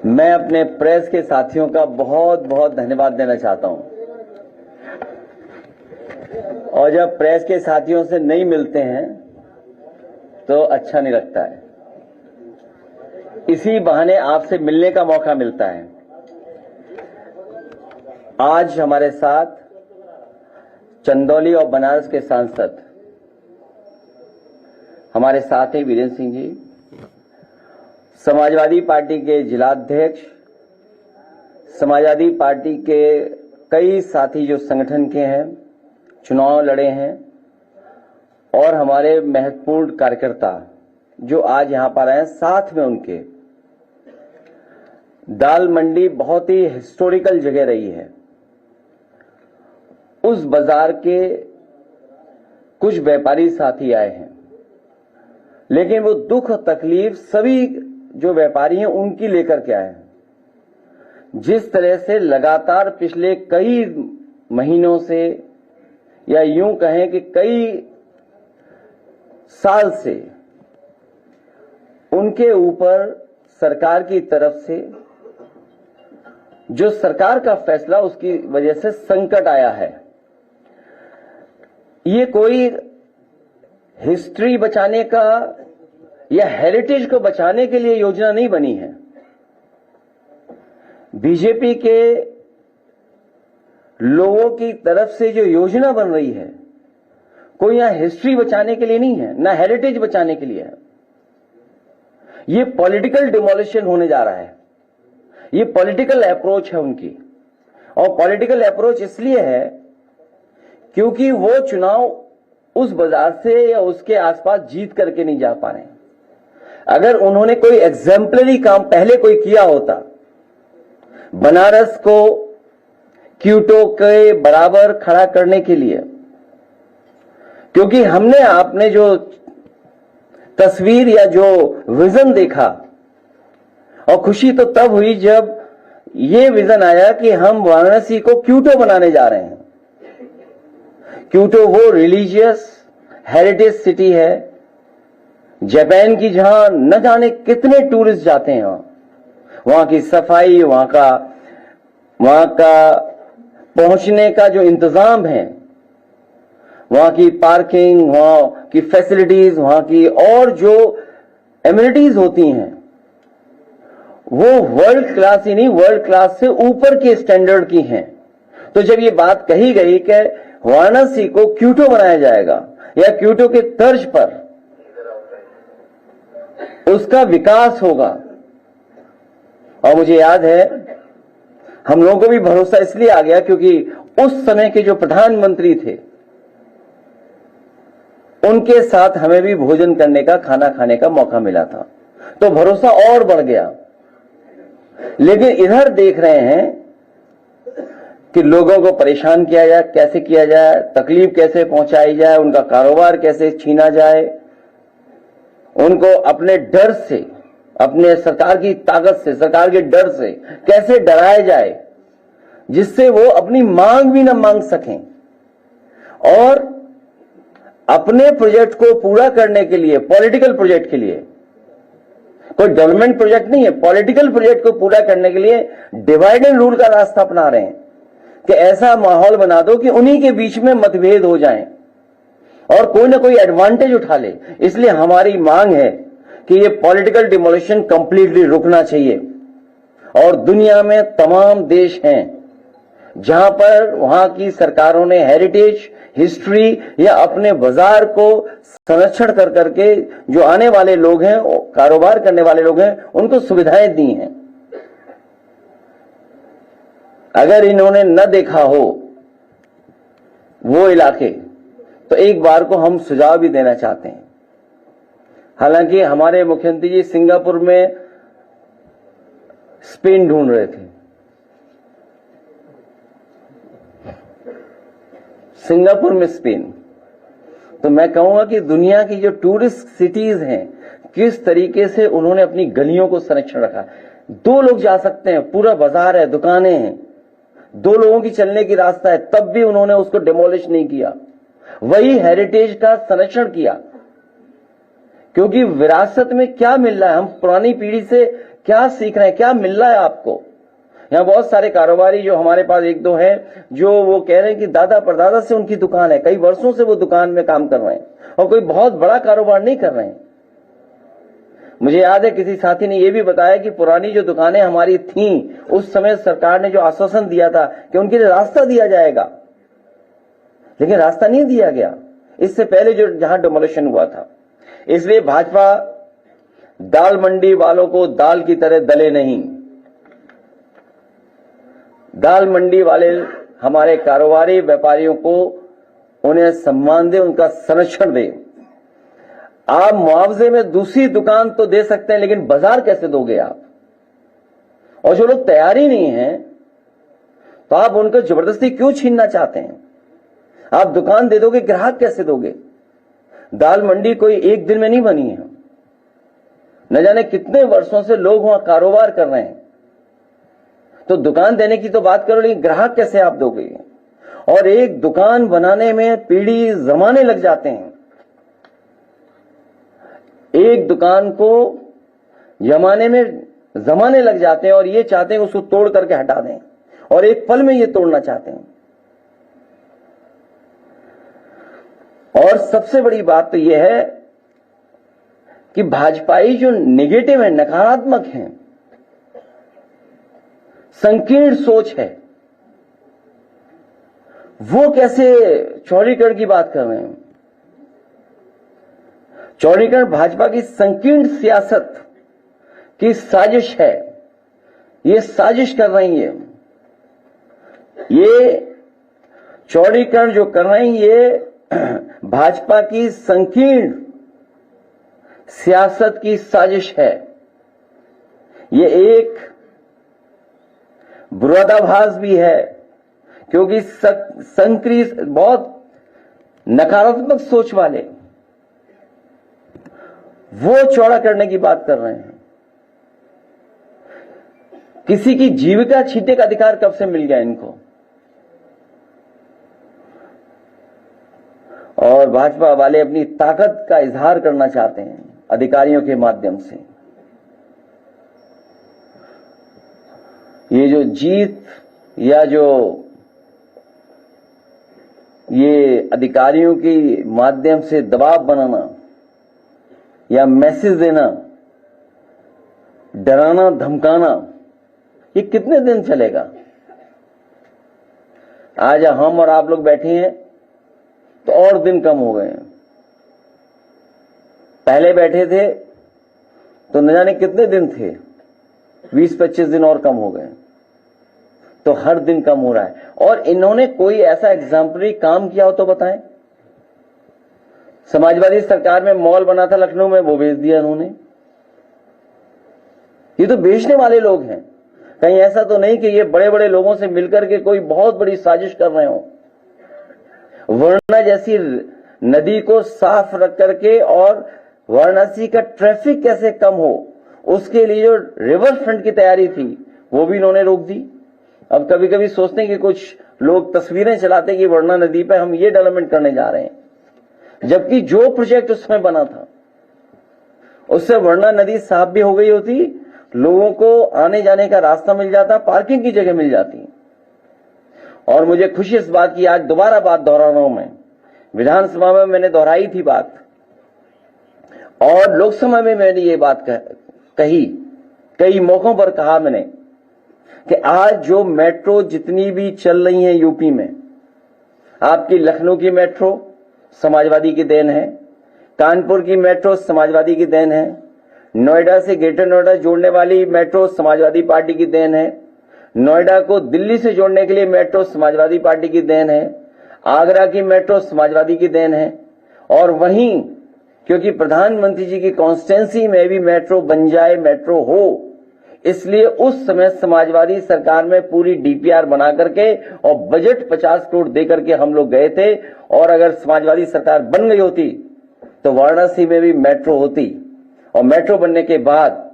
मैं अपने प्रेस के साथियों का बहुत बहुत धन्यवाद देना चाहता हूं। और जब प्रेस के साथियों से नहीं मिलते हैं तो अच्छा नहीं लगता है। इसी बहाने आपसे मिलने का मौका मिलता है। आज हमारे साथ चंदौली और बनारस के सांसद हमारे साथ हैं वीरेंद्र सिंह जी, समाजवादी पार्टी के जिलाध्यक्ष, समाजवादी पार्टी के कई साथी जो संगठन के हैं, चुनाव लड़े हैं, और हमारे महत्वपूर्ण कार्यकर्ता जो आज यहां पर आए हैं। साथ में उनके दाल मंडी बहुत ही हिस्टोरिकल जगह रही है। उस बाजार के कुछ व्यापारी साथी आए हैं, लेकिन वो दुख तकलीफ सभी जो व्यापारी हैं उनकी लेकर के आए हैं। जिस तरह से लगातार पिछले कई महीनों से, या यूं कहें कि कई साल से उनके ऊपर सरकार की तरफ से जो सरकार का फैसला, उसकी वजह से संकट आया है। ये कोई हिस्ट्री बचाने का या हेरिटेज को बचाने के लिए योजना नहीं बनी है। बीजेपी के लोगों की तरफ से जो योजना बन रही है, कोई यहां हिस्ट्री बचाने के लिए नहीं है, ना हेरिटेज बचाने के लिए है। ये पॉलिटिकल डिमोलिशन होने जा रहा है। ये पॉलिटिकल अप्रोच है उनकी, और पॉलिटिकल अप्रोच इसलिए है क्योंकि वो चुनाव उस बाजार से या उसके आसपास जीत करके नहीं जा पा रहे हैं। अगर उन्होंने कोई एग्जाम्पलरी काम पहले कोई किया होता, बनारस को क्योटो के बराबर खड़ा करने के लिए, क्योंकि हमने आपने जो तस्वीर या जो विजन देखा, और खुशी तो तब हुई जब ये विजन आया कि हम वाराणसी को क्योटो बनाने जा रहे हैं। क्योटो वो रिलीजियस हेरिटेज सिटी है जापान की, जहां न जाने कितने टूरिस्ट जाते हैं। वहां की सफाई, वहां का पहुंचने का जो इंतजाम है, वहां की पार्किंग, वहां की फैसिलिटीज, वहां की और जो एमिनिटीज होती हैं, वो वर्ल्ड क्लास ही नहीं, वर्ल्ड क्लास से ऊपर के स्टैंडर्ड की हैं। तो जब ये बात कही गई कि वाराणसी को क्योटो बनाया जाएगा या क्योटो के तर्ज पर उसका विकास होगा, और मुझे याद है हम लोगों को भी भरोसा इसलिए आ गया क्योंकि उस समय के जो प्रधानमंत्री थे उनके साथ हमें भी भोजन करने का, खाना खाने का मौका मिला था, तो भरोसा और बढ़ गया। लेकिन इधर देख रहे हैं कि लोगों को परेशान किया जाए, कैसे किया जाए, तकलीफ कैसे पहुंचाई जाए, उनका कारोबार कैसे छीना जाए, उनको अपने डर से, अपने सरकार की ताकत से, सरकार के डर से कैसे डराया जाए जिससे वो अपनी मांग भी न मांग सकें। और अपने प्रोजेक्ट को पूरा करने के लिए, पॉलिटिकल प्रोजेक्ट के लिए, कोई डेवलपमेंट प्रोजेक्ट नहीं है, पॉलिटिकल प्रोजेक्ट को पूरा करने के लिए डिवाइड एंड रूल का रास्ता अपना रहे हैं कि ऐसा माहौल बना दो कि उन्हीं के बीच में मतभेद हो जाएं और कोई ना कोई एडवांटेज उठा ले। इसलिए हमारी मांग है कि ये पॉलिटिकल डिमोलिशन कंप्लीटली रुकना चाहिए। और दुनिया में तमाम देश हैं जहां पर वहां की सरकारों ने हेरिटेज, हिस्ट्री या अपने बाजार को संरक्षण कर करके जो आने वाले लोग हैं, कारोबार करने वाले लोग हैं, उनको सुविधाएं दी हैं। अगर इन्होंने न देखा हो वो इलाके, तो एक बार को हम सुझाव भी देना चाहते हैं। हालांकि हमारे मुख्यमंत्री जी सिंगापुर में स्पेन ढूंढ रहे थे, सिंगापुर में स्पेन। तो मैं कहूंगा कि दुनिया की जो टूरिस्ट सिटीज हैं, किस तरीके से उन्होंने अपनी गलियों को संरक्षण रखा। 2 लोग जा सकते हैं, पूरा बाजार है, दुकानें हैं, 2 लोगों की चलने की रास्ता है, तब भी उन्होंने उसको डिमोलिश नहीं किया। वही हेरिटेज का संरक्षण किया, क्योंकि विरासत में क्या मिल रहा है, हम पुरानी पीढ़ी से क्या सीख रहे हैं, क्या मिल रहा है आपको। यहां बहुत सारे कारोबारी जो हमारे पास एक दो हैं, जो वो कह रहे हैं कि दादा परदादा से उनकी दुकान है, कई वर्षों से वो दुकान में काम कर रहे हैं और कोई बहुत बड़ा कारोबार नहीं कर रहे हैं। मुझे याद है किसी साथी ने यह भी बताया कि पुरानी जो दुकानें हमारी थीं, उस समय सरकार ने जो आश्वासन दिया था कि उनके लिए रास्ता दिया जाएगा, लेकिन रास्ता नहीं दिया गया इससे पहले जो जहां डिमोलिशन हुआ था। इसलिए भाजपा दाल मंडी वालों को दाल की तरह दले नहीं। दाल मंडी वाले हमारे कारोबारी व्यापारियों को उन्हें सम्मान दे, उनका संरक्षण दे। आप मुआवजे में दूसरी दुकान तो दे सकते हैं, लेकिन बाजार कैसे दोगे आप? और जो लोग तैयार ही नहीं हैं तो आप उनको जबरदस्ती क्यों छीनना चाहते हैं? आप दुकान दे दोगे, ग्राहक कैसे दोगे? दाल मंडी कोई एक दिन में नहीं बनी है, न जाने कितने वर्षों से लोग वहां कारोबार कर रहे हैं। तो दुकान देने की तो बात करो, लेकिन ग्राहक कैसे आप दोगे? और एक दुकान बनाने में पीढ़ी जमाने लग जाते हैं। एक दुकान को जमाने में जमाने लग जाते हैं और ये चाहते हैं उसको तोड़ करके हटा दें, और एक पल में ये तोड़ना चाहते हैं। और सबसे बड़ी बात तो यह है कि भाजपाई जो नेगेटिव है, नकारात्मक है, संकीर्ण सोच है, वो कैसे चौड़ीकरण की बात कर रहे हैं। चौड़ीकरण भाजपा की संकीर्ण सियासत की साजिश है। ये साजिश कर रही है, ये चौड़ीकरण जो कर रही है, ये भाजपा की संकीर्ण सियासत की साजिश है। ये एक विरोधाभास भी है, क्योंकि संकीर्ण बहुत नकारात्मक सोच वाले वो चौड़ा करने की बात कर रहे हैं। किसी की जीविका छीनने का अधिकार कब से मिल गया इनको? और भाजपा वाले अपनी ताकत का इजहार करना चाहते हैं अधिकारियों के माध्यम से। ये जो जीत या जो ये अधिकारियों के माध्यम से दबाव बनाना या मैसेज देना, डराना धमकाना, ये कितने दिन चलेगा? आज हम और आप लोग बैठे हैं तो और दिन कम हो गए हैं। पहले बैठे थे तो न जाने कितने दिन थे, 20-25 दिन और कम हो गए। तो हर दिन कम हो रहा है। और इन्होंने कोई ऐसा एग्जाम्पलरी काम किया हो तो बताएं। समाजवादी सरकार में मॉल बना था लखनऊ में, वो बेच दिया इन्होंने। ये तो बेचने वाले लोग हैं। कहीं ऐसा तो नहीं कि ये बड़े बड़े लोगों से मिलकर के कोई बहुत बड़ी साजिश कर रहे हो। वाराणसी जैसी नदी को साफ रख करके और वाराणसी का ट्रैफिक कैसे कम हो, उसके लिए जो रिवर फ्रंट की तैयारी थी वो भी इन्होंने रोक दी। अब कभी कभी सोचते हैं कि कुछ लोग तस्वीरें चलाते हैं कि वाराणसी नदी पे हम ये डेवलपमेंट करने जा रहे हैं, जबकि जो प्रोजेक्ट उसमें बना था उससे वाराणसी नदी साफ भी हो गई होती, लोगों को आने जाने का रास्ता मिल जाता, पार्किंग की जगह मिल जाती। और मुझे खुशी इस बात की, आज दोबारा बात दोहरा रहा हूं मैं। विधानसभा में मैंने दोहराई थी बात, और लोकसभा में मैंने ये बात कही, कई मौकों पर कहा मैंने कि आज जो मेट्रो जितनी भी चल रही है यूपी में, आपकी लखनऊ की मेट्रो समाजवादी की देन है, कानपुर की मेट्रो समाजवादी की देन है, नोएडा से ग्रेटर नोएडा जोड़ने वाली मेट्रो समाजवादी पार्टी की देन है, नोएडा को दिल्ली से जोड़ने के लिए मेट्रो समाजवादी पार्टी की देन है, आगरा की मेट्रो समाजवादी की देन है। और वहीं क्योंकि प्रधानमंत्री जी की कॉन्स्टिट्यूंसी में भी मेट्रो बन जाए, मेट्रो हो, इसलिए उस समय समाजवादी सरकार में पूरी डीपीआर बना करके और बजट 50 करोड़ दे करके हम लोग गए थे। और अगर समाजवादी सरकार बन गई होती तो वाराणसी में भी मेट्रो होती, और मेट्रो बनने के बाद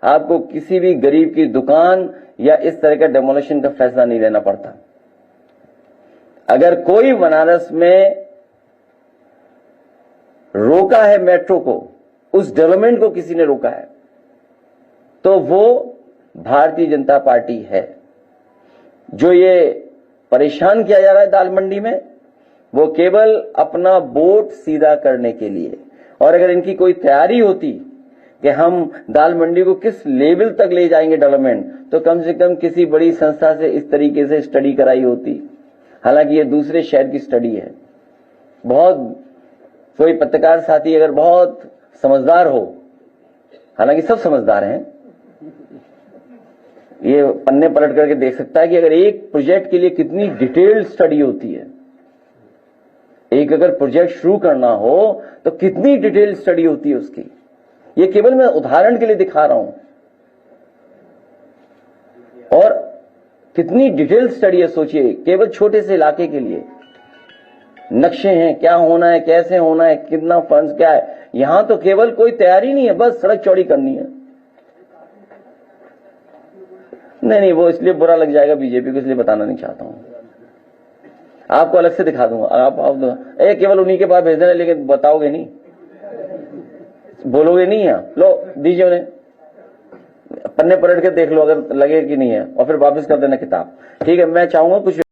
आपको किसी भी गरीब की दुकान या इस तरह का डेमोलिशन का फैसला नहीं लेना पड़ता। अगर कोई बनारस में रोका है मेट्रो को उस डेवलपमेंट को किसी ने रोका है तो वो भारतीय जनता पार्टी है। जो ये परेशान किया जा रहा है दाल मंडी में, वो केवल अपना वोट सीधा करने के लिए। और अगर इनकी कोई तैयारी होती कि हम दाल मंडी को किस लेवल तक ले जाएंगे डेवलपमेंट, तो कम से कम किसी बड़ी संस्था से इस तरीके से स्टडी कराई होती। हालांकि ये दूसरे शहर की स्टडी है। बहुत कोई पत्रकार साथी अगर बहुत समझदार हो, हालांकि सब समझदार हैं, ये पन्ने पलट करके देख सकता है कि अगर एक प्रोजेक्ट के लिए कितनी डिटेल्ड स्टडी होती है। एक अगर प्रोजेक्ट शुरू करना हो तो कितनी डिटेल्ड स्टडी होती है उसकी। ये केवल मैं उदाहरण के लिए दिखा रहा हूं। और कितनी डिटेल्ड स्टडी है सोचिए, केवल छोटे से इलाके के लिए। नक्शे हैं, क्या होना है, कैसे होना है, कितना फंड्स क्या है। यहां तो केवल कोई तैयारी नहीं है, बस सड़क चौड़ी करनी है। नहीं, वो इसलिए बुरा लग जाएगा बीजेपी को, इसलिए बताना नहीं चाहता हूं। आपको अलग से दिखा दूंगा। आप केवल उन्हीं के पास भेज देना, लेकिन बताओगे नहीं, बोलोगे नहीं है। लो दीजिए उन्हें, पन्ने पलट के देख लो अगर लगे कि नहीं है, और फिर वापस कर देना किताब। ठीक है, मैं चाहूंगा कुछ